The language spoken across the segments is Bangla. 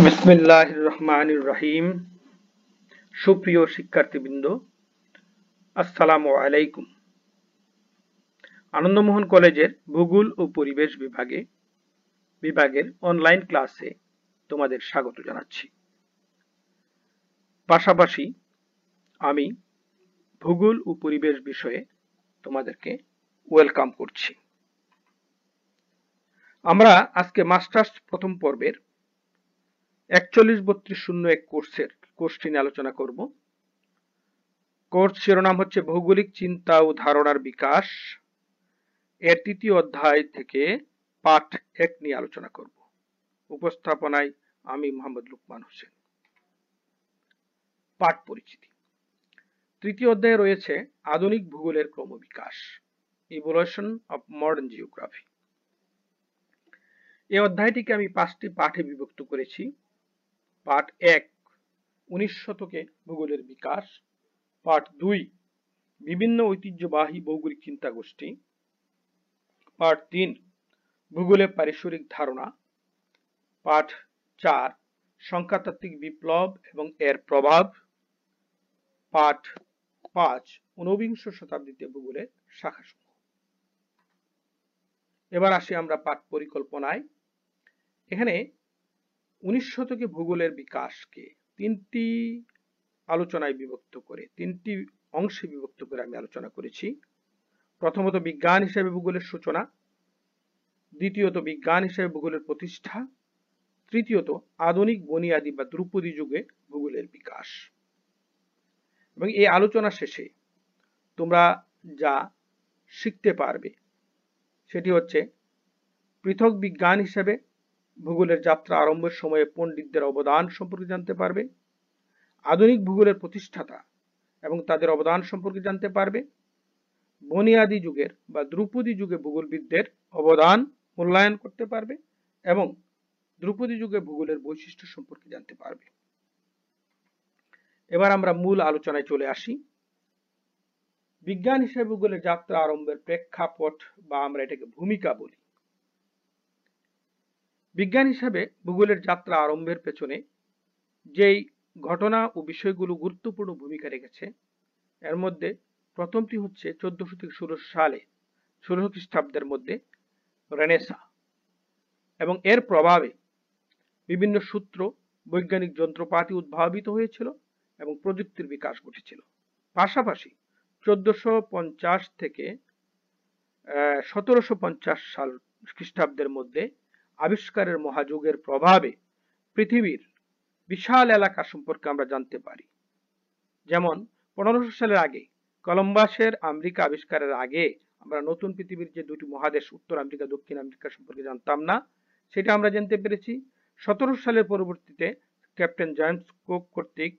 বিসমিল্লাহির রহমানির রহিম। সুপ্রিয় শিক্ষার্থীবৃন্দ, আসসালামু আলাইকুম। আনন্দমোহন কলেজের ভূগোল ও পরিবেশ বিভাগের অনলাইন ক্লাসে তোমাদের স্বাগত জানাচ্ছি। পাশাপাশি আমি ভূগোল ও পরিবেশ বিষয়ে তোমাদেরকে ওয়েলকাম করছি। আমরা আজকে মাস্টার্স প্রথম পর্বের 41-3201 কোর্সটি নিয়ে আলোচনা করব। কোর্স শিরোনাম হচ্ছে ভৌগোলিক চিন্তা ও ধারণার বিকাশ। এর তৃতীয় অধ্যায় থেকে পাঠ 1 নিয়ে আলোচনা করব। উপস্থাপনায় আমি মোহাম্মদ লুকমান হোসেন। পাঠ পরিচিতি। তৃতীয় অধ্যায়ে রয়েছে আধুনিক ভূগোলের ক্রমবিকাশ, ইভলিউশন অফ মডার্ন জিওগ্রাফি। এই অধ্যায়টিকে আমি 5টি পাঠে বিভক্ত করেছি। পাঠ 1 19 শতকে ভূগোলের বিকাশ, পাঠ 2 বিভিন্ন ঐতিহ্যবাহী ভৌগোলিক চিন্তা গোষ্ঠী, পাঠ 3 ভূগোলের পারিসরিক ধারণা, পাঠ 4 সংখ্যাতাত্ত্বিক বিপ্লব এবং এর প্রভাব, পাঠ 5 ঊনবিংশ শতাব্দীতে ভূগোলের শাখাসমূহ। এবার আসি আমরা পাঠ পরিকল্পনায়। এখানে 19 শতকে ভূগোলের বিকাশকে 3টি আলোচনায় বিভক্ত করে 3টি অংশে বিভক্ত করে আমি আলোচনা করেছি। প্রথমত বিজ্ঞান হিসেবে ভূগোলের সূচনা, দ্বিতীয়ত বিজ্ঞান হিসেবে ভূগোলের প্রতিষ্ঠা, তৃতীয়ত আধুনিক বুনিয়াদি বা ধ্রুপদী যুগে ভূগোলের বিকাশ। এবং এই আলোচনা শেষে তোমরা যা শিখতে পারবে সেটি হচ্ছে পৃথক বিজ্ঞান হিসেবে ভূগোলের যাত্রা আরম্ভের সময়ে পণ্ডিতদের অবদান সম্পর্কে জানতে পারবে, আধুনিক ভূগোলের প্রতিষ্ঠাতা এবং তাদের অবদান সম্পর্কে জানতে পারবে, বুনিয়াদি যুগের বা ধ্রুপদী যুগে ভূগোলবিদদের অবদান মূল্যায়ন করতে পারবে এবং ধ্রুপদী যুগে ভূগোলের বৈশিষ্ট্য সম্পর্কে জানতে পারবে। এবার আমরা মূল আলোচনায় চলে আসি। বিজ্ঞান হিসেবে ভূগোলের যাত্রা আরম্ভের প্রেক্ষাপট বা আমরা এটাকে ভূমিকা বলি। বিজ্ঞান হিসেবে ভূগোলের যাত্রা আরম্ভের পেছনে যেই ঘটনা ও বিষয়গুলো গুরুত্বপূর্ণ ভূমিকা রেখেছে এর মধ্যে প্রথমটি হচ্ছে 1400 থেকে 16 খ্রিস্টাব্দের মধ্যে রেনেসাঁ এবং এর প্রভাবে বিভিন্ন সূত্র বৈজ্ঞানিক যন্ত্রপাতি উদ্ভাবিত হয়েছিল এবং প্রযুক্তির বিকাশ ঘটেছিল। পাশাপাশি 1450 থেকে 1750 সাল খ্রিস্টাব্দের মধ্যে আবিষ্কারের মহাযুগের প্রভাবে পৃথিবীর বিশাল এলাকা সম্পর্কে আমরা জানতে পারি। যেমন 1500 সালের আগে কলম্বাসের আমেরিকা আবিষ্কারের আগে আমরা নতুন পৃথিবীর যে দুটি মহাদেশ উত্তর আমেরিকা দক্ষিণ আমেরিকা সম্পর্কে জানতাম না, সেটা আমরা জানতে পেরেছি। 17 সালের পরবর্তীতে ক্যাপ্টেন জেমস কুক কর্তৃক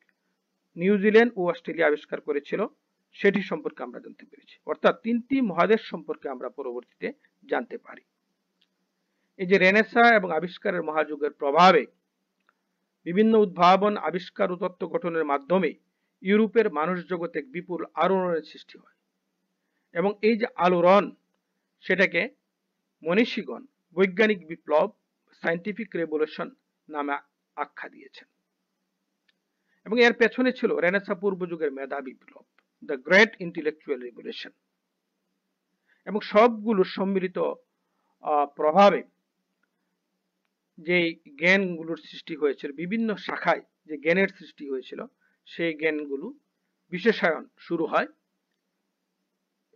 নিউজিল্যান্ড ও অস্ট্রেলিয়া আবিষ্কার করেছিল, সেটি সম্পর্কে আমরা জানতে পেরেছি। অর্থাৎ 3টি মহাদেশ সম্পর্কে আমরা পরবর্তীতে জানতে পারি। এই যে রেনেসাঁ এবং আবিষ্কারের মহাযুগের প্রভাবে বিভিন্ন উদ্ভাবন, আবিষ্কার ও তত্ত্ব গঠনের মাধ্যমে ইউরোপের মানুষ জগতে এক বিপুল আলোড়নের সৃষ্টি হয় এবং এই যে আলোড়ন সেটাকে মনীষীগণ বৈজ্ঞানিক বিপ্লব, সায়েন্টিফিক রেভলিউশন নামে আখ্যা দিয়েছেন। এবং এর পেছনে ছিল রেনেসাঁ পূর্ব যুগের মেধা বিপ্লব, দ্য গ্রেট ইন্টেলেকচুয়াল রেভলিউশন। এবং সবগুলো সম্মিলিত প্রভাবে যে জ্ঞানগুলোর সৃষ্টি হয়েছিল, বিভিন্ন শাখায় যে জ্ঞানের সৃষ্টি হয়েছিল সেই জ্ঞানগুলো বিশেষায়ন শুরু হয়।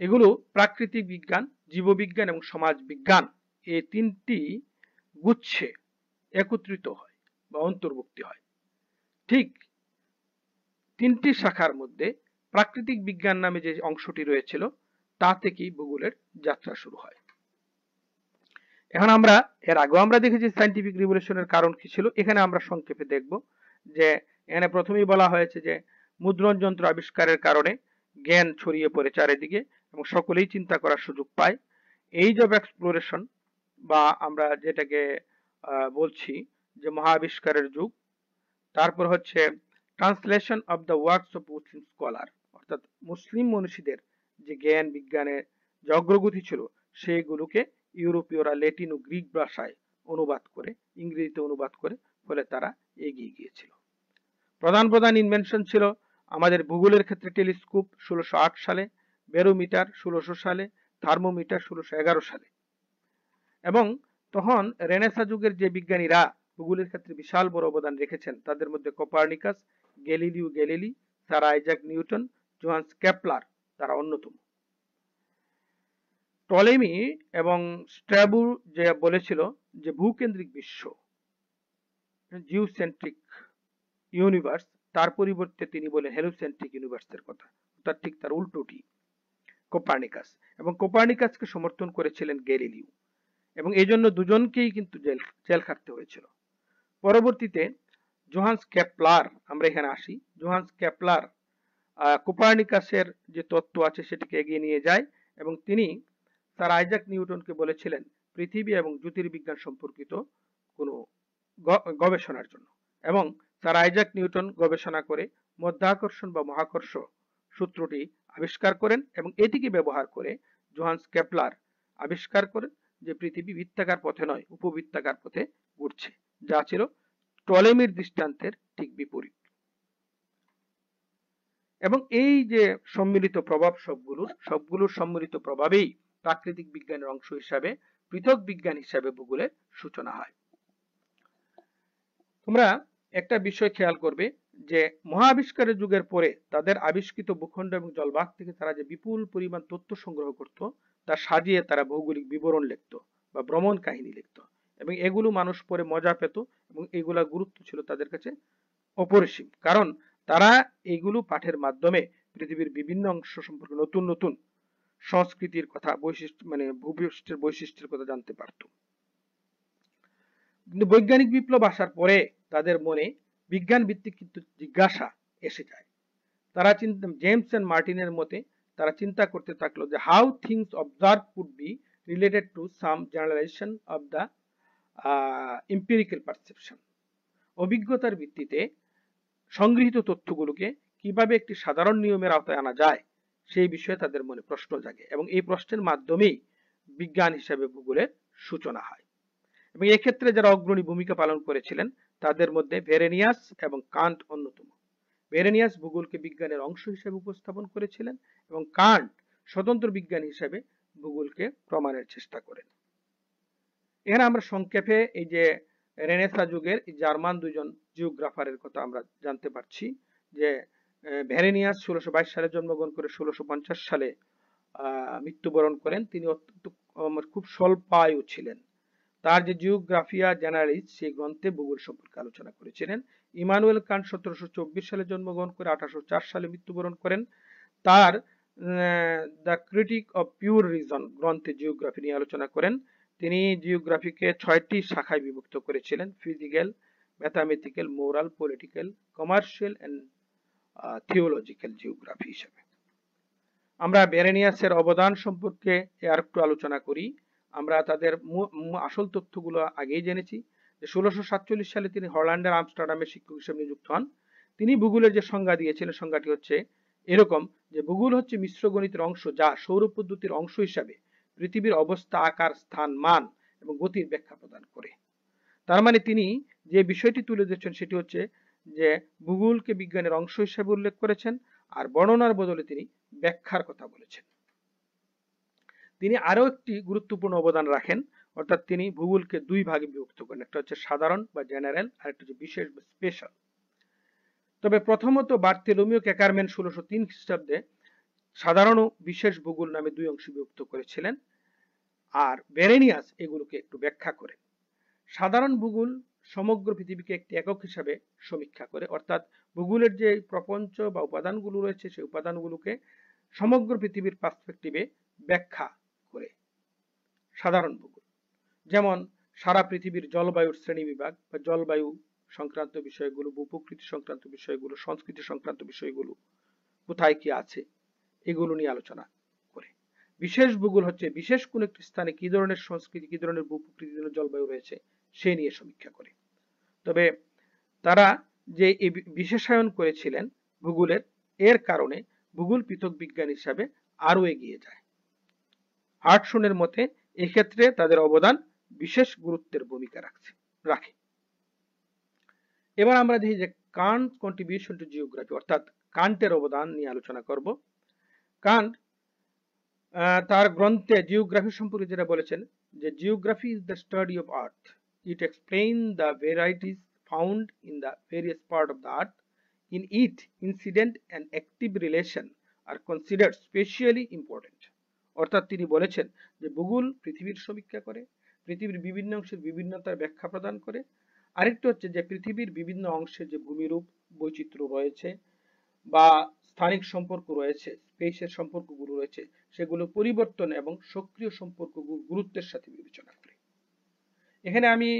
এগুলো প্রাকৃতিক বিজ্ঞান, জীববিজ্ঞান এবং সমাজ বিজ্ঞান এই 3টি গুচ্ছে একত্রিত হয় বা অন্তর্ভুক্তি হয়। ঠিক 3টি শাখার মধ্যে প্রাকৃতিক বিজ্ঞান নামে যে অংশটি রয়েছিল তা থেকেই ভূগোলের যাত্রা শুরু হয়। এখন আমরা এর আগেও আমরা দেখেছি সায়েন্টিফিক রিভলিউশনের কারণ কি ছিল। এখানে আমরা সংক্ষেপে দেখব যে এখানে প্রথমেই বলা হয়েছে যে মুদ্রণ যন্ত্র আবিষ্কারের কারণে জ্ঞান ছড়িয়ে পড়ে চারিদিকে এবং সকলেই চিন্তা করার সুযোগ পায়। এইজ অফ এক্সপ্লোরেশন বা আমরা যেটাকে বলছি যে মহা আবিষ্কারের যুগ। তারপর হচ্ছে translation of the works of Muslim scholar, অর্থাৎ মুসলিম মনীষীদের যে জ্ঞান বিজ্ঞানের যে অগ্রগতি ছিল সেগুলোকে ইউরোপীয়রা ল্যাটিন ও গ্রিক ভাষায় অনুবাদ করে, ইংরেজিতে অনুবাদ করে ফলে তারা এগিয়ে গিয়েছিল। প্রধান প্রধান ইনভেনশন ছিল আমাদের ভূগোলের ক্ষেত্রে টেলিস্কোপ 1608 সালে, ব্যারোমিটার 1600 সালে, থার্মোমিটার 1611 সালে। এবং তখন রেনেসাঁ যুগের যে বিজ্ঞানীরা ভূগোলের ক্ষেত্রে বিশাল বড় অবদান রেখেছেন তাদের মধ্যে Copernicus, Galileo Galilei, sir Isaac Newton, Johannes Kepler তারা অন্যতম। টলেমি এবং স্ট্র্যাবো যে বলেছিল যে ভূকেন্দ্রিক বিশ্ব, জিওসেন্ট্রিক ইউনিভার্স, তার পরিবর্তে তিনি বলেন হেলিওসেন্ট্রিক ইউনিভার্সের কথা, অর্থাৎ ঠিক তার উল্টোটি কোপার্নিকাস। এবং কোপার্নিকাসকে সমর্থন করেছিলেন গ্যালিলিও, এবং এই জন্য দুজনকেই কিন্তু জেল খাটতে হয়েছিল। পরবর্তীতে জোহান্স কেপলার, আমরা এখানে আসি, জোহান্স কেপলার কোপার্নিকাসের যে তত্ত্ব আছে সেটিকে এগিয়ে নিয়ে যায়, এবং তিনি স্যার আইজাক নিউটনকে বলেছিলেন পৃথিবী এবং জ্যোতির্বিজ্ঞান সম্পর্কিত কোনো গবেষণার জন্য। এবং স্যার আইজাক নিউটন গবেষণা করে মধ্যাকর্ষণ বা মহাকর্ষ সূত্রটি আবিষ্কার করেন, এবং এটিকে ব্যবহার করে জোহান্স কেপলার আবিষ্কার করেন যে পৃথিবী বৃত্তাকার পথে নয় উপবৃত্তাকার পথে ঘুরছে, যা ছিল টলেমির দৃষ্টান্তের ঠিক বিপরীত। এবং এই যে সম্মিলিত প্রভাব সবগুলোর সম্মিলিত প্রভাবেই প্রাকৃতিক বিজ্ঞানের অংশ হিসাবে পৃথক বিজ্ঞান হিসাবে ভূগোলের সূচনা হয়। তোমরা একটা বিষয় খেয়াল করবে যে মহাবিষ্কারের যুগের পরে তাদের আবিষ্কৃত ভূখণ্ড এবং জলভাগ থেকে তারা যে বিপুল পরিমাণ তথ্য সংগ্রহ করত তা সাজিয়ে তারা ভৌগোলিক বিবরণ লিখত বা ভ্রমণ কাহিনী লিখত, এবং এগুলো মানুষ পরে মজা পেত, এবং এগুলোর গুরুত্ব ছিল তাদের কাছে অপরিসীম, কারণ তারা এগুলো পাঠের মাধ্যমে পৃথিবীর বিভিন্ন অংশ সম্পর্কে নতুন নতুন সংস্কৃতির কথা, বৈশিষ্ট্য মানে ভূপৃষ্ঠের বৈশিষ্ট্যের কথা জানতে পারত। কিন্তু বৈজ্ঞানিক বিপ্লব আসার পরে তাদের মনে বিজ্ঞান ভিত্তিক কিন্তু জিজ্ঞাসা এসে যায়। তারা জেমস এন্ড মার্টিনের মতে তারা চিন্তা করতে থাকলো যে how things observe could be related to some generalisation of the empirical perception. অভিজ্ঞতার ভিত্তিতে সংগৃহীত তথ্যগুলোকে কিভাবে একটি সাধারণ নিয়মের আওতায় আনা যায় সেই বিষয়ে তাদের মনে প্রশ্ন জাগে, এবং এই প্রশ্নের মাধ্যমেই বিজ্ঞান হিসেবে ভূগোলের সূচনা হয়। এবং এক্ষেত্রে যারা অগ্রণী ভূমিকা পালন করেছিলেন তাদের মধ্যে বেরেনিয়াস এবং কান্ট অন্যতম। বেরেনিয়াস ভূগোলকে বিজ্ঞানের অংশ হিসেবে উপস্থাপন করেছিলেন, এবং কান্ট স্বতন্ত্র বিজ্ঞান হিসেবে ভূগোলকে প্রমাণের চেষ্টা করেন। এখানে আমরা সংক্ষেপে এই যে রেনেসাঁ যুগের জার্মান দুজন জিওগ্রাফারের কথা আমরা জানতে পারছি, যে বেরেনিয়াস 1622 সালে জন্মগ্রহণ করে 1650 সালে মৃত্যুবরণ করেন। তিনি অত্যন্ত খুব স্বল্পায়ু ছিলেন। তার যে জিওগ্রাফিয়া জেনারেলিস সেই গ্রন্থে ভূগোল সম্পর্কে আলোচনা করেছিলেন। ইমানুয়েল কান্ট 1724 সালে জন্মগ্রহণ করে 1804 সালে মৃত্যুবরণ করেন। তার the critique of pure reason গ্রন্থে জিওগ্রাফি নিয়ে আলোচনা করেন। তিনি জিওগ্রাফিকে 6টি শাখায় বিভক্ত করেছিলেন: physical, mathematical, moral, political, commercial and theological geography হিসেবে। আমরা বেরেনিয়াসের অবদান সম্পর্কে আর একটু আলোচনা করি। আমরা তাদের আসল তথ্যগুলো আগেই জেনেছি যে 1647 সালে তিনি হল্যান্ডের আমস্টারডামে শিক্ষক হিসেবে নিযুক্ত হন। তিনি ভূগোলের যে সংজ্ঞা দিয়েছিলেন সংজ্ঞাটি হচ্ছে এরকম যে ভূগোল হচ্ছে মিশ্র গণিতের অংশ যা সৌর পদ্ধতির অংশ হিসাবে পৃথিবীর অবস্থা, আকার, স্থান, মান এবং গতির ব্যাখ্যা প্রদান করে। তার মানে তিনি যে বিষয়টি তুলে ধরেছেন সেটি হচ্ছে যে ভূগোলকে বিজ্ঞানের অংশ হিসেবে উল্লেখ করেছেন, আর বর্ণনার বদলে তিনি ব্যাখ্যার কথা বলেছেন। তিনি আরো একটি গুরুত্বপূর্ণ অবদান রাখেন, অর্থাৎ তিনি ভূগোলকে দুই ভাগে বিভক্ত করেন, একটা হচ্ছে সাধারণ বা জেনারেল, আর একটা হচ্ছে বিশেষ বা স্পেশাল। তবে প্রথমত বার্থোলোমিও ক্যাকারম্যান 1603 খ্রিস্টাব্দে সাধারণ ও বিশেষ ভূগোল নামে দুই অংশে বিভক্ত করেছিলেন, আর বেরেনিয়াস এগুলোকে একটু ব্যাখ্যা করেন। সাধারণ ভূগোল সমগ্র পৃথিবীকে একটি একক হিসাবে সমীক্ষা করে, অর্থাৎ ভূগোলের যে প্রপঞ্চ বা উপাদানগুলো রয়েছে সেই উপাদানগুলোকে সমগ্র পৃথিবীর পার্সপেক্টিভে ব্যাখ্যা করে সাধারণ ভূগোল। যেমন সারা পৃথিবীর জলবায়ুর শ্রেণীবিভাগ বা জলবায়ু সংক্রান্ত বিষয়গুলো, ভূপ্রকৃতি সংক্রান্ত বিষয়গুলো, সংস্কৃতি সংক্রান্ত বিষয়গুলো কোথায় কি আছে এগুলো নিয়ে আলোচনা করে। বিশেষ ভূগোল হচ্ছে বিশেষ কোন একটি স্থানে কি ধরনের সংস্কৃতি, কি ধরনের ভূপ্রকৃতি, কি ধরনের জলবায়ু রয়েছে সে নিয়ে সমীক্ষা করে। তবে তারা যে এই বিশেষায়ন করেছিলেন ভূগোলের, এর কারণে ভূগোল পৃথক বিজ্ঞান হিসাবে আরো এগিয়ে যায়। হার্টসনের মতে এক্ষেত্রে তাদের অবদান বিশেষ গুরুত্বের ভূমিকা রাখে। এবার আমরা দেখি যে কান্ট কন্ট্রিবিউশন টু জিওগ্রাফি, অর্থাৎ কান্টের অবদান নিয়ে আলোচনা করব। কান্ট তার গ্রন্থে জিওগ্রাফি সম্পর্কে যেটা বলেছেন যে geography is the study of earth, it explain the varieties found in the various part of the earth, in it incident and active relation R considered specially important. অর্থাৎ তিনি বলেছেন যে ভূগোল পৃথিবীর সমীক্ষা করে, পৃথিবীর বিভিন্ন অংশের বিভিন্নতার ব্যাখ্যা প্রদান করে। আরেকটি হচ্ছে যে পৃথিবীর বিভিন্ন অংশে যে ভূমিরূপ বৈচিত্র্য রয়েছে বা স্থানিক সম্পর্ক রয়েছে, স্পেসের সম্পর্কগুলো রয়েছে, সেগুলো পরিবর্তন এবং সক্রিয় সম্পর্ক গুরুত্বের সাথে বিবেচনা করে। এখানে আমি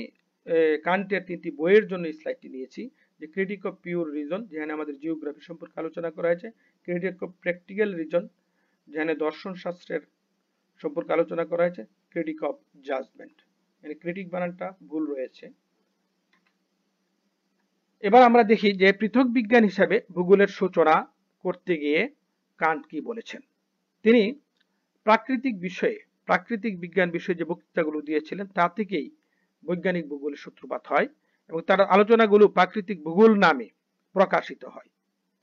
কান্টের 3টি বইয়ের জন্য স্লাইডটি নিয়েছি, যে ক্রিটিক অফ পিওর রিজন, যেখানে আমাদের জিওগ্রাফি সম্পর্কে আলোচনা করা হয়েছে, ক্রিটিক অফ প্র্যাকটিক্যাল রিজন, যেখানে দর্শন শাস্ত্রের সম্পর্কে আলোচনা করা হয়েছে, ক্রিটিক অফ জাজমেন্ট। মানে ক্রিটিক বানানটা ভুল রয়েছে। এবার আমরা দেখি যে পৃথক বিজ্ঞান হিসাবে ভূগোলের সূচনা করতে গিয়ে কান্ট কি বলেছেন। তিনি প্রাকৃতিক বিজ্ঞান বিষয়ে যে বক্তৃতাগুলো দিয়েছিলেন তা থেকেই বৈজ্ঞানিক ভূগোলের সূত্রপাত হয় এবং তার আলোচনাগুলো প্রাকৃতিক ভূগোল নামে প্রকাশিত হয়।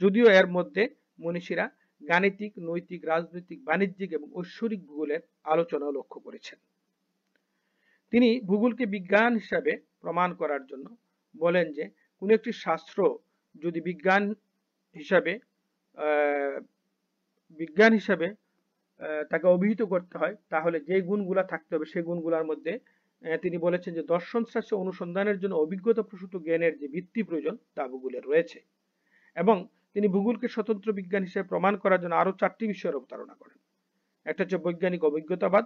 যদিও এর মধ্যে মনীষীরা গাণিতিক, নৈতিক, রাজনৈতিক, বাণিজ্যিক এবং ঐশ্বরিক ভূগোলের আলোচনা লক্ষ্য করেছেন। তিনি ভূগোলকে বিজ্ঞান হিসাবে প্রমাণ করার জন্য বলেন যে কোন একটি শাস্ত্র যদি বিজ্ঞান হিসাবে তাকে অভিহিত করতে হয়, তাহলে যে গুণগুলা থাকতে হবে সেই গুণগুলোর মধ্যে তিনি বলেছেন যে দর্শন শাস্ত্র অনুসন্ধানের জন্য অভিজ্ঞতা প্রসূত জ্ঞানের যে ভিত্তি প্রয়োজন তা ভূগোলে রয়েছে। এবং তিনি ভূগোলকে স্বতন্ত্র বিজ্ঞান হিসেবে প্রমাণ করার জন্য আরো 4টি বিষয়ের অবতারণা করেন। একটা হচ্ছে বৈজ্ঞানিক অভিজ্ঞতাবাদ।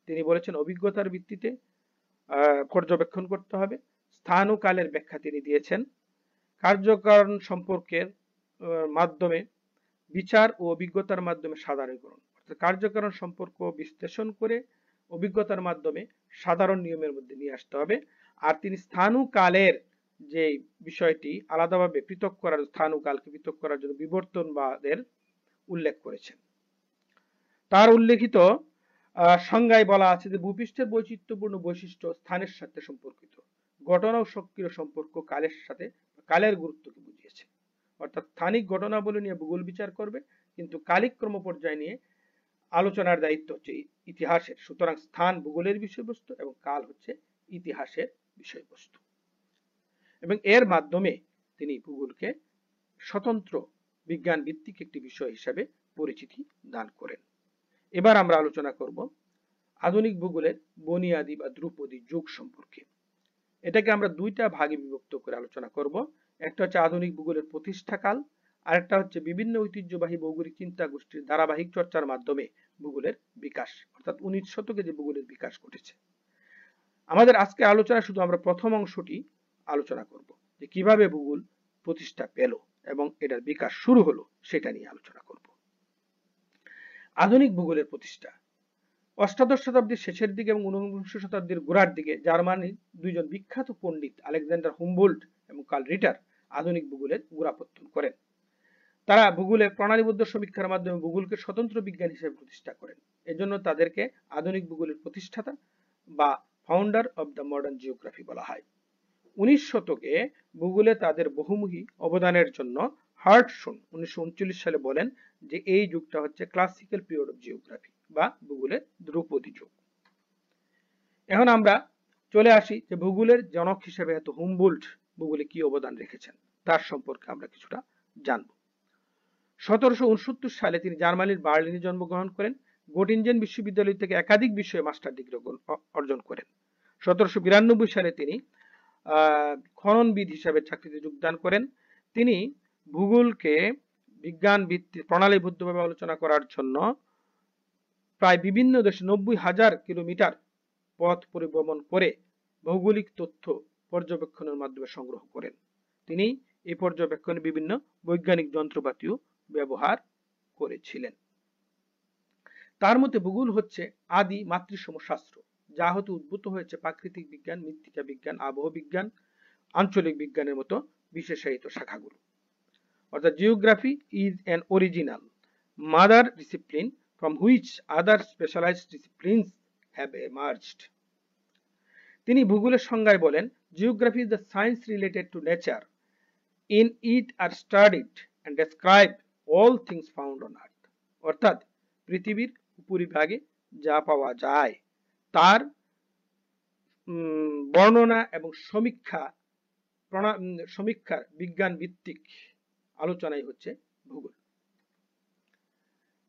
তিনি বলেছেন অভিজ্ঞতার ভিত্তিতে পর্যবেক্ষণ করতে হবে। স্থান ও কালের ব্যাখ্যা তিনি দিয়েছেন। কার্যকারণ সম্পর্কের মাধ্যমে বিচার ও অভিজ্ঞতার মাধ্যমে সাধারণীকরণ, অর্থাৎ কার্যকারণ সম্পর্ক বিশ্লেষণ করে অভিজ্ঞতার মাধ্যমে সাধারণ নিয়মের মধ্যে নিয়ে আসতে হবে। আর তিনি স্থান ও কালের যে বিষয়টি আলাদাভাবে পৃথক করার, স্থান ও কালকে পৃথক করার জন্য বিবর্তনবাদের উল্লেখ করেছেন। তার উল্লেখিত সংজ্ঞায় বলা আছে যে ভূপৃষ্ঠের বৈচিত্র্যপূর্ণ বৈশিষ্ট্য স্থানের সাথে সম্পর্কিত, ঘটনা ও সক্রিয় সম্পর্ক কালের সাথে, কালের গুরুত্বকে বুঝিয়েছে। অর্থাৎ স্থানিক ঘটনাবলী নিয়ে ভূগোল বিচার করবে, কিন্তু কালিক ক্রমপর্যায় নিয়ে আলোচনার দায়িত্ব হচ্ছে ইতিহাসের। সুতরাং স্থান ভূগোলের বিষয়বস্তু এবং কাল হচ্ছে ইতিহাসের বিষয়বস্তু। এবং এর মাধ্যমে তিনি ভূগোলকে স্বতন্ত্র বিজ্ঞান ভিত্তিক একটি বিষয় হিসাবে পরিচিতি দান করেন। এবার আমরা আলোচনা করব আধুনিক ভূগোলের বুনিয়াদি বা ধ্রুপদী যুগ সম্পর্কে। এটাকে আমরা 2টা ভাগে বিভক্ত করে আলোচনা করব। একটা হচ্ছে আধুনিক ভূগোলের প্রতিষ্ঠাকাল, আর একটা হচ্ছে বিভিন্ন ঐতিহ্যবাহী ভৌগোলিক চিন্তা গোষ্ঠীর ধারাবাহিক চর্চার মাধ্যমে ভূগোলের বিকাশ, অর্থাৎ 19 শতকে যে ভূগোলের বিকাশ ঘটেছে। আমাদের আজকে আলোচনা শুধু আমরা প্রথম অংশটি আলোচনা করব, যে কিভাবে ভূগোল প্রতিষ্ঠা পেল এবং এটার বিকাশ শুরু হলো সেটা নিয়ে আলোচনা করব। আধুনিক ভূগোলের প্রতিষ্ঠা অষ্টাদশ শতাব্দীর শেষের দিকে এবং 19 শতাব্দীর গোড়ার দিকে জার্মানির 2জন বিখ্যাত পণ্ডিত আলেকজান্ডার হুমবোল্ট এবং কার্ল রিটার আধুনিক ভূগোলের গোড়াপত্তন করেন। তারা ভূগোলের প্রণালীবদ্ধ সমীক্ষার মাধ্যমে ভূগোলকে স্বতন্ত্র বিজ্ঞান হিসেবে প্রতিষ্ঠা করেন। এজন্য তাদেরকে আধুনিক ভূগোলের প্রতিষ্ঠাতা বা founder of the modern geography বলা হয়। 19 শতকে ভূগোলে তাদের বহুমুখী অবদানের জন্য হার্টসন 1939 সালে বলেন যে এই যুগটা হচ্ছে ক্লাসিক্যাল পিরিয়ড অফ জিওগ্রাফি বা ভূগোলের ধ্রুপদী যুগ। এখন আমরা চলে আসি যে ভূগোলের জনক হিসেবে এত হুমবোল্ট ভূগোলে কি অবদান রেখেছেন তার সম্পর্কে আমরা কিছুটা জানব। 1769 সালে তিনি জার্মানির বার্লিনে জন্মগ্রহণ করেন। গোটিনজেন বিশ্ববিদ্যালয় থেকে একাধিক বিষয়ে মাস্টার ডিগ্রি অর্জন করেন। 1792 সালে তিনি খননবিদ হিসাবে চাকরিতে যোগদান করেন। তিনি ভূগোলকে বিজ্ঞান ভিত্তিক প্রণালীবদ্ধভাবে আলোচনা করার জন্য প্রায় বিভিন্ন দেশে 90,000 কিলোমিটার পথ পরিভ্রমণ করে ভৌগোলিক তথ্য পর্যবেক্ষণের মাধ্যমে সংগ্রহ করেন। তিনি এই পর্যবেক্ষণে বিভিন্ন বৈজ্ঞানিক যন্ত্রপাতিও ব্যবহার করেছিলেন। তার মতে ভূগোল হচ্ছে আদি মাতৃসম শাস্ত্র, যা হতে উদ্ভূত হয়েছে প্রাকৃতিক বিজ্ঞান, মৃত্তিকা বিজ্ঞান, আবহাওয়া বিজ্ঞান, আঞ্চলিক বিজ্ঞানের মতো বিশেষায়িত শাখাগুলো। অর্থাৎ geography is an original mother discipline from which other specialized disciplines have emerged. তিনি ভূগোলের সংজ্ঞায় বলেন, geography is the science related to nature In it are studied and described all things found on earth. অর্থাৎ পৃথিবীর উপরিভাগে যা পাওয়া যায় তার বর্ণনা এবং সমীক্ষার বিজ্ঞান ভিত্তিক আলোচনাই হচ্ছে ভূগোল।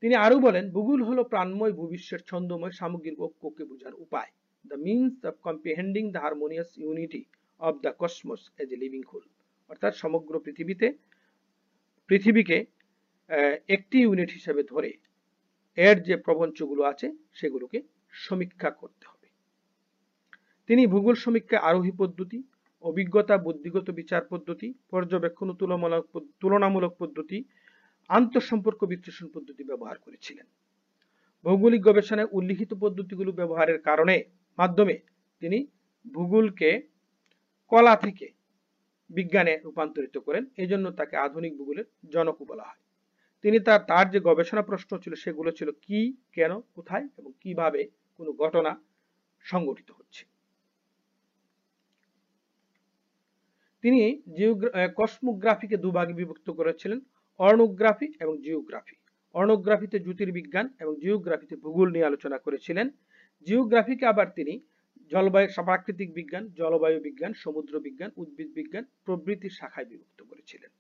তিনি আরো বলেন, ভূগোল হলো প্রাণময় ভূবিশ্বের ছন্দময় সামগ্রিক ঐক্যকে বোঝার উপায়, the means of comprehending the harmonious unity of the cosmos as a living whole। অর্থাৎ সমগ্র পৃথিবীকে একটি ইউনিট হিসেবে ধরে এর যে প্রপঞ্চগুলো আছে সেগুলোকে সমীক্ষা করতে হবে। তিনি ভূগোল সমীক্ষা আরোহী পদ্ধতি, অভিজ্ঞতা বুদ্ধিগত বিচার পদ্ধতি, পর্যবেক্ষণ তুলনামূলক পদ্ধতি, আন্তঃসম্পর্ক বিশ্লেষণ পদ্ধতি ব্যবহার করেছিলেন। ভৌগোলিক গবেষণায় উল্লিখিত পদ্ধতিগুলো ব্যবহারের মাধ্যমে তিনি ভূগোলকে কলা থেকে বিজ্ঞানে রূপান্তরিত করেন। এই জন্য তাকে আধুনিক ভূগোলের জনক বলা হয়। তিনি তার যে গবেষণা প্রশ্ন ছিল সেগুলো ছিল কি, কেন, কোথায় এবং কিভাবে কোনো ঘটনা সংঘটিত হচ্ছে। তিনি কসমোগ্রাফিকে দুভাগে বিভক্ত করেছিলেন, অর্নোগ্রাফি এবং জিওগ্রাফি। অর্নোগ্রাফিতে জ্যোতির্বিজ্ঞান এবং জিওগ্রাফিতে ভূগোল নিয়ে আলোচনা করেছিলেন। জিওগ্রাফিকে আবার তিনি প্রাকৃতিক বিজ্ঞান, জলবায়ু বিজ্ঞান, সমুদ্র বিজ্ঞান, উদ্ভিদ বিজ্ঞান প্রভৃতি শাখায় বিভক্ত করেছিলেন।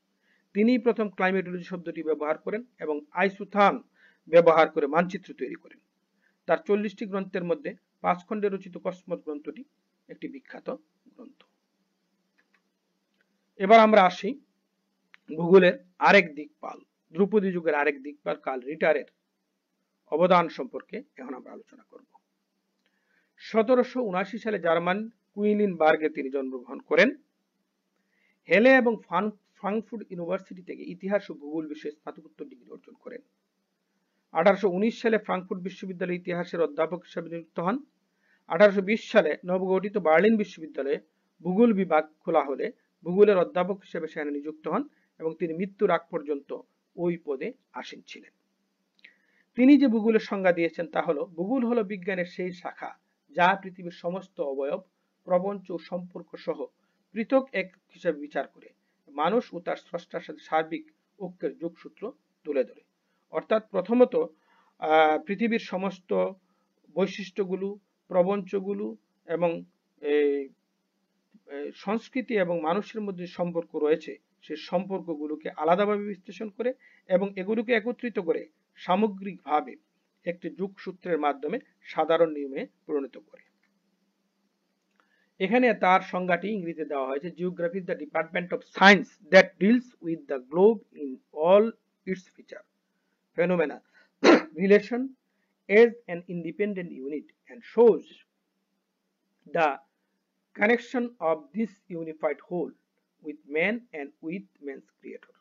তিনি প্রথম ক্লাইমেটোলজি শব্দটি ব্যবহার করেন এবং আইসোথান ব্যবহার করে মানচিত্র তৈরি করেন। তার 40টি গ্রন্থের মধ্যে 5 খণ্ডে রচিত কসমস গ্রন্থটি একটি বিখ্যাত গ্রন্থ। এবার আমরা আসি ভূগোলের আরেক দিকপাল, ধ্রুপদী যুগের আরেক দিকপাল কার্ল রিটারের অবদান সম্পর্কে এখন আমরা আলোচনা করব। 1779 সালে জার্মান কুইনিনবার্গে তিনি জন্মগ্রহণ করেন। হেলে এবং ফ্রাঙ্কফুর্ট ইউনিভার্সিটি থেকে ইতিহাস ও ভূগোল বিষয়ে স্নাতকোত্তর ডিগ্রি অর্জন করেন। 1819 সালে ফ্রাঙ্কফুর্ট বিশ্ববিদ্যালয়ে ইতিহাসের অধ্যাপক হিসেবে নিযুক্ত হন। 1820 সালে নবগঠিত বার্লিন বিশ্ববিদ্যালয়ে ভূগোল বিভাগ খোলা হলে ভূগোলের অধ্যাপক হিসেবে সেখানে নিযুক্ত হন এবং তিনি মৃত্যুর আগ পর্যন্ত ওই পদে আসীন ছিলেন। তিনি যে ভূগোলের সংজ্ঞা দিয়েছেন তা হলো, ভূগোল হলো বিজ্ঞানের সেই শাখা যা পৃথিবীর সমস্ত অবয়ব, প্রপঞ্চ ও সম্পর্ক সহ পৃথক এক হিসেবে বিচার করে মানুষ ও তার স্রষ্টার সাথে সার্বিক ঐক্যের যোগসূত্র তুলে ধরে। অর্থাৎ প্রথমত পৃথিবীর সমস্ত বৈশিষ্ট্যগুলো, প্রপঞ্চগুলো এবং সংস্কৃতি এবং মানুষের মধ্যে সম্পর্ক রয়েছে সেই সম্পর্কগুলোকে আলাদাভাবে বিশ্লেষণ করে এবং এগুলোকে একত্রিত করে সামগ্রিকভাবে একটি যোগসূত্রের মাধ্যমে সাধারণ নিয়মে পরিণত করে। এখানে তার সংজ্ঞাটি ইংরেজিতে দেওয়া হয়েছে, geography is the department of science that deals with the globe in all it's feature, phenomena, relation as an independent unit and shows the connection of this unified whole with man and with man's creator।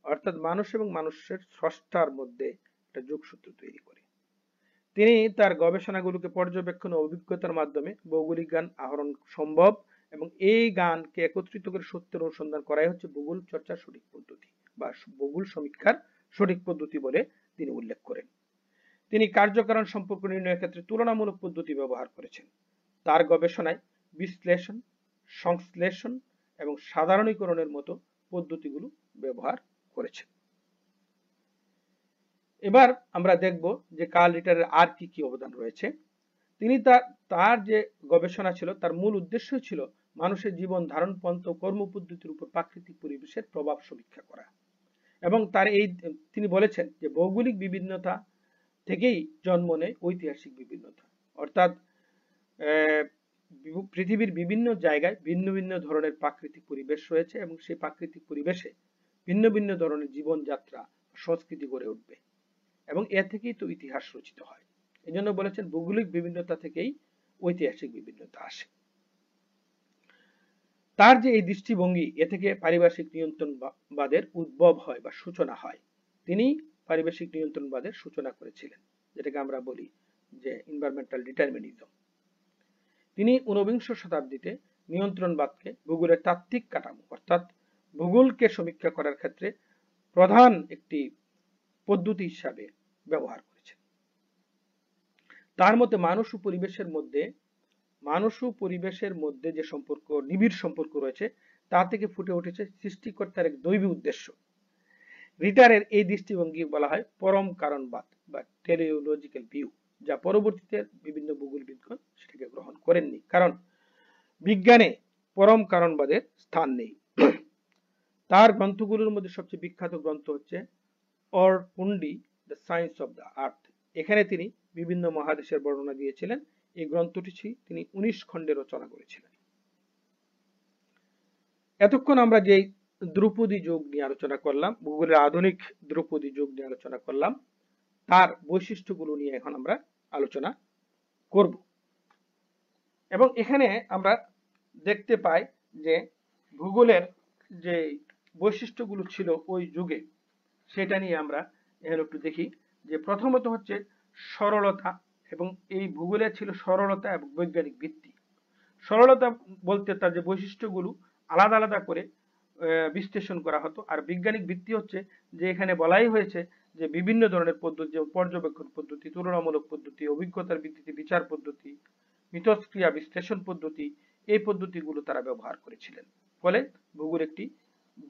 অর্থাৎ মানুষ এবং মানুষের স্রষ্টার মধ্যে একটা যোগসূত্র তৈরি করে। তিনি তার গবেষণাগুলোকে পর্যবেক্ষণ ও অভিজ্ঞতার মাধ্যমে ভৌগোলিক জ্ঞান আহরণ সম্ভব এবং এই জ্ঞানকে একত্রিত করে সত্যের অনুসন্ধান করাই হচ্ছে ভূগোল চর্চার সঠিক পদ্ধতি বা ভূগোল সমীক্ষার সঠিক পদ্ধতি বলে তিনি উল্লেখ করেন। তিনি কার্যকারণ সম্পর্ক নির্ণয়ের ক্ষেত্রে তুলনামূলক পদ্ধতি ব্যবহার করেছেন। তার গবেষণায় বিশ্লেষণ, সংশ্লেষণ এবং সাধারণীকরণের মতো পদ্ধতিগুলো ব্যবহার করেছেন। এবার আমরা দেখব যে কার্ল রিটারের আর কি কি অবদান রয়েছে। তিনি তার যে গবেষণা ছিল তার মূল উদ্দেশ্য ছিল মানুষের জীবন ধারণ পন্থা ও কর্মপদ্ধতির উপর প্রাকৃতিক পরিবেশের প্রভাব সমীক্ষা করা এবং তিনি বলেছেন যে ভৌগোলিক বিভিন্নতা থেকেই জন্ম নেয় ঐতিহাসিক বিভিন্নতা। অর্থাৎ পৃথিবীর বিভিন্ন জায়গায় ভিন্ন ভিন্ন ধরনের প্রাকৃতিক পরিবেশ রয়েছে এবং সেই প্রাকৃতিক পরিবেশে ভিন্ন ভিন্ন ধরনের জীবনযাত্রা, সংস্কৃতি গড়ে উঠবে এবং এ থেকেই তো ইতিহাস রচিত হয়। এই জন্য বলেছেন ভৌগোলিক বিভিন্নতা থেকেই ঐতিহাসিক বিভিন্নতা আসে। তার যে এই দৃষ্টিভঙ্গি, এ থেকে পারিপার্শ্বিক নিয়ন্ত্রণবাদের উদ্ভব হয় বা সূচনা হয়। তিনি পারিপার্শ্বিক নিয়ন্ত্রণবাদের সূচনা করেছিলেন, যেটাকে আমরা বলি যে এনভায়রনমেন্টাল ডিটারমিনিজম। তিনি 19বিংশ শতাব্দীতে নিয়ন্ত্রণবাদকে ভূগোলের তাত্ত্বিক কাঠামো অর্থাৎ ভূগোলকে সমীক্ষা করার ক্ষেত্রে প্রধান একটি পদ্ধতি হিসাবে ব্যবহার করেছেন। তার মতে মানুষ ও পরিবেশের মধ্যে যে সম্পর্ক, নিবিড় সম্পর্ক রয়েছে তা থেকে ফুটে উঠেছে সৃষ্টিকর্তার এক দৈবী উদ্দেশ্য। রিটারের এই দৃষ্টিভঙ্গি বলা হয় পরম কারণবাদ বা টেলিওলজিক্যাল ভিউ, যা পরবর্তীতে বিভিন্ন ভূগোলবিদগণ সেটাকে গ্রহণ করেননি, কারণ বিজ্ঞানে পরম কারণবাদের স্থান নেই। তার গ্রন্থগুলোর মধ্যে সবচেয়ে বিখ্যাত গ্রন্থ হচ্ছে অরকুন্ডি, the science of the earth. এখানে তিনি বিভিন্ন মহাদেশের বর্ণনা দিয়েছিলেন। এই গ্রন্থটি তিনি 19 খণ্ডে রচনা করেছিলেন। এতক্ষণ আমরা যে ধ্রুপদী যুগ নিয়ে আলোচনা করলাম, ভূগোলের আধুনিক ধ্রুপদী যুগ নিয়ে আলোচনা করলাম, তার বৈশিষ্ট্যগুলো নিয়ে এখন আমরা আলোচনা করব। এবং এখানে আমরা দেখতে পাই যে ভূগোলের যে বৈশিষ্ট্যগুলো ছিল ওই যুগে, সেটা নিয়ে আমরা এখানে একটু দেখি। যে প্রথমত হচ্ছে সরলতা, এবং এই ভূগোলে ছিল সরলতা এবং বৈজ্ঞানিক ভিত্তি। সরলতা বলতে তার যে বৈশিষ্ট্যগুলো আলাদা আলাদা করে বিশ্লেষণ করা হতো, আর বৈজ্ঞানিক ভিত্তি হচ্ছে যে এখানে বলাই হয়েছে যে বিভিন্ন ধরনের পদ্ধতি, যেমন পর্যবেক্ষণ পদ্ধতি, তুলনামূলক পদ্ধতি, অভিজ্ঞতার ভিত্তিতে বিচার পদ্ধতি, মিথস্ক্রিয়া বিশ্লেষণ পদ্ধতি, এই পদ্ধতিগুলো তারা ব্যবহার করেছিলেন। ফলে ভূগোল একটি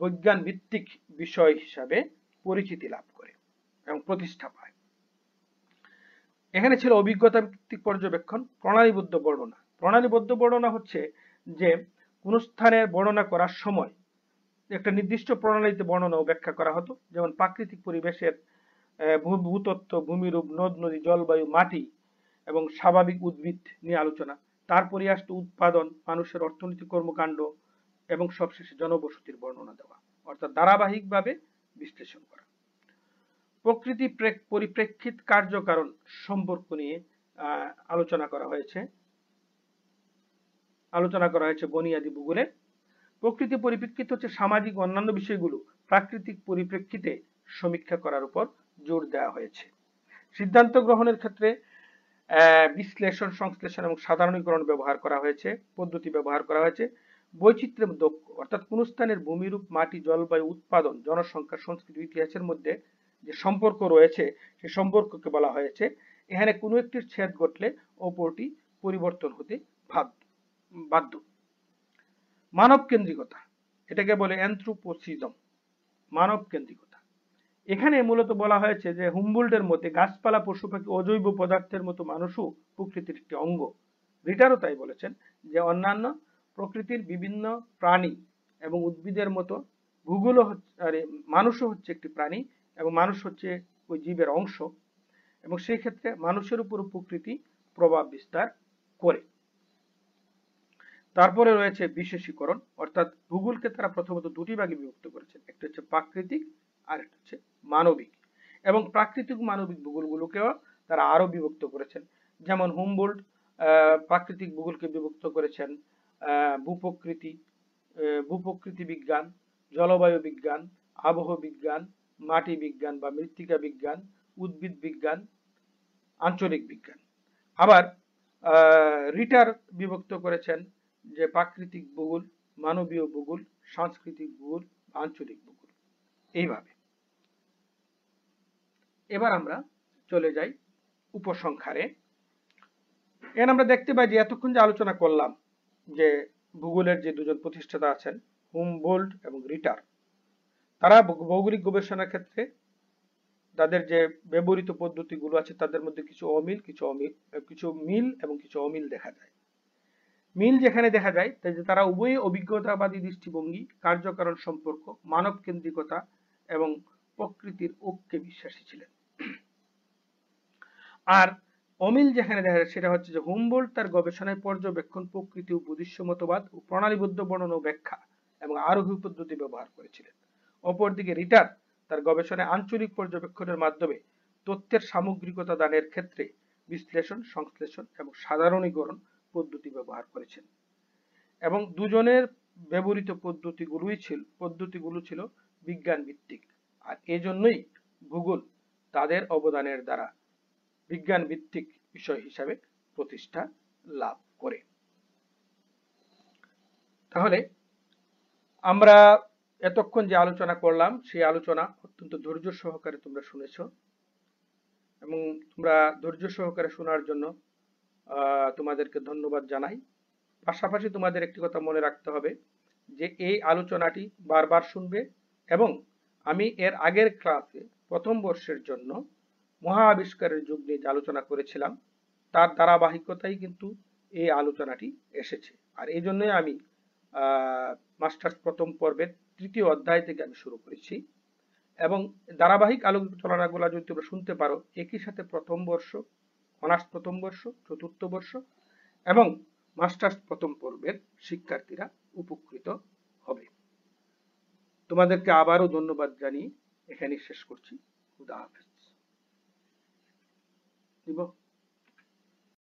বৈজ্ঞান ভিত্তিক বিষয় হিসাবে পরিচিতি লাভ করে এবং প্রতিষ্ঠা পায়। এখানে ছিল অভিজ্ঞতা ভিত্তিক পর্যবেক্ষণ, প্রণালীবদ্ধ বর্ণনা। প্রণালীবদ্ধ বর্ণনা হচ্ছে যে কোন স্থানের বর্ণনা করার সময় একটা নির্দিষ্ট প্রণালীতে বর্ণনা ও ব্যাখ্যা করা হতো, যেমন প্রাকৃতিক পরিবেশের ভূতত্ত্ব, ভূমিরূপ, নদ নদী, জলবায়ু, মাটি এবং স্বাভাবিক উদ্ভিদ নিয়ে আলোচনা, তারপরে আসতো উৎপাদন, মানুষের অর্থনৈতিক কর্মকাণ্ড এবং সবশেষে জনবসতির বর্ণনা দেওয়া, অর্থাৎ ধারাবাহিকভাবে বিশ্লেষণ করা। প্রকৃতি পরিপ্রেক্ষিত কার্যকারণ সম্পর্ক নিয়ে আলোচনা করা হয়েছে বুনিয়াদী ভূগোলে। প্রকৃতি পরিপ্রেক্ষিত হচ্ছে সামাজিক অন্যান্য বিষয়গুলো প্রাকৃতিক পরিপ্রেক্ষিতে সমীক্ষা করার উপর জোর দেওয়া হয়েছে। সিদ্ধান্ত গ্রহণের ক্ষেত্রে বিশ্লেষণ, সংশ্লেষণ এবং সাধারণীকরণ পদ্ধতি ব্যবহার করা হয়েছে। বৈচিত্র্যের দক্ষ, অর্থাৎ কোন স্থানের ভূমিরূপ, মাটি, জলবায়ু, উৎপাদন, জনসংখ্যা, সংস্কৃতি, ইতিহাসের মধ্যে যে সম্পর্ক রয়েছে সেই সম্পর্ককে বলা হয়েছে। এখানে কোনো একটির ছেদ ঘটলে অপরটি পরিবর্তন হতে বাধ্য। মানব কেন্দ্রিকতা, এটাকে বলে অ্যানথ্রোপোসিজম, মানব কেন্দ্রিকতা। এখানে মূলত বলা হয়েছে যে হুমবোল্টের মতে গাছপালা, পশু পাখি, অজৈব পদার্থের মতো মানুষও প্রকৃতির একটি অঙ্গ। রিটারও তাই বলেছেন যে অন্যান্য প্রকৃতির বিভিন্ন প্রাণী এবং উদ্ভিদের মতো ভূগোলও মানুষও হচ্ছে একটি প্রাণী এবং মানুষ হচ্ছে ওই জীবের অংশ, এবং সেই ক্ষেত্রে মানুষের উপর প্রকৃতি প্রভাব বিস্তার করে। তারপরে রয়েছে বিশেষীকরণ, অর্থাৎ ভূগোলকে তারা প্রথমত দুটি ভাগে বিভক্ত করেছেন, একটা হচ্ছে প্রাকৃতিক আর একটা হচ্ছে মানবিক, এবং প্রাকৃতিক মানবিক ভূগোলগুলোকেও তারা আরো বিভক্ত করেছেন। যেমন হুমবোল্ট প্রাকৃতিক ভূগোলকে বিভক্ত করেছেন ভূপ্রকৃতি বিজ্ঞান, জলবায়ু বিজ্ঞান, আবহাওয়া বিজ্ঞান, মাটি বিজ্ঞান বা মৃত্তিকা বিজ্ঞান, উদ্ভিদ বিজ্ঞান, আঞ্চলিক বিজ্ঞান। আবার রিটার বিভক্ত করেছেন যে প্রাকৃতিক ভূগোল, মানবীয় ভূগোল, সাংস্কৃতিক ভূগোল, আঞ্চলিক ভূগোল, এইভাবে। এবার আমরা চলে যাই উপসংহারে। এখানে আমরা দেখতে পাই যে এতক্ষণ যে আলোচনা করলাম যে ভূগোলের যে দুজন প্রতিষ্ঠাতা আছেন হুমবোল্ট এবং রিটার, তারা ভৌগোলিক গবেষণার ক্ষেত্রে তাদের যে ব্যবহৃত পদ্ধতিগুলো আছে তাদের মধ্যে কিছু মিল এবং কিছু অমিল দেখা যায়। মিল যেখানে দেখা যায় তারা উভয়ই অভিজ্ঞতাবাদী দৃষ্টিভঙ্গি, কার্যকারণ সম্পর্ক, মানব কেন্দ্রিকতা এবং প্রকৃতির ঐক্যে বিশ্বাসী ছিলেন। আর অমিল যেখানে দেখা যায় সেটা হচ্ছে যে হুমবোল্ট তার গবেষণায় পর্যবেক্ষণ, প্রকৃতি ও বুদ্ধিস্য মতবাদ ও প্রণালীবদ্ধ বর্ণনা ও ব্যাখ্যা এবং আরোহী পদ্ধতি ব্যবহার করেছিলেন। অপরদিকে রিটার তার গবেষণায় আঞ্চলিক পর্যবেক্ষণের মাধ্যমে তথ্যের সামগ্রিকতা দানের ক্ষেত্রে বিশ্লেষণ, সংশ্লেষণ এবং সাধারণীকরণ পদ্ধতি ব্যবহার করেছেন, এবং দুজনের ব্যবহৃত পদ্ধতিগুলো ছিল বিজ্ঞান ভিত্তিক। আর এজন্যই ভূগোল তাদের অবদানের দ্বারা বিজ্ঞান ভিত্তিক বিষয় হিসাবে প্রতিষ্ঠা লাভ করে। তাহলে আমরা এতক্ষণ যে আলোচনা করলাম সেই আলোচনা অত্যন্ত ধৈর্য সহকারে তোমরা শুনেছো, এবং তোমরা ধৈর্য সহকারে শোনার জন্য তোমাদেরকে ধন্যবাদ জানাই। পাশাপাশি তোমাদের একটি কথা মনে রাখতে হবে যে এই আলোচনাটি বারবার শুনবে এবং আমি এর আগের ক্লাসে প্রথম বর্ষের জন্য মহা আবিষ্কারের যুগ নিয়ে যে আলোচনা করেছিলাম তার ধারাবাহিকতাই কিন্তু এই আলোচনাটি এসেছে। আর এই জন্যই আমি মাস্টার্স প্রথম পর্বের তৃতীয় অধ্যায় থেকে আমি শুরু করেছি এবং ধারাবাহিক আলোচনাগুলো যদি তোমরা শুনতে পারো একই সাথে প্রথম বর্ষ, অনার্স প্রথম বর্ষ, চতুর্থ বর্ষ এবং মাস্টার্স প্রথম পর্বের শিক্ষার্থীরা উপকৃত হবে। তোমাদেরকে আবারও ধন্যবাদ জানিয়ে এখানেই শেষ করছি। খুদা হাফেজ। দিব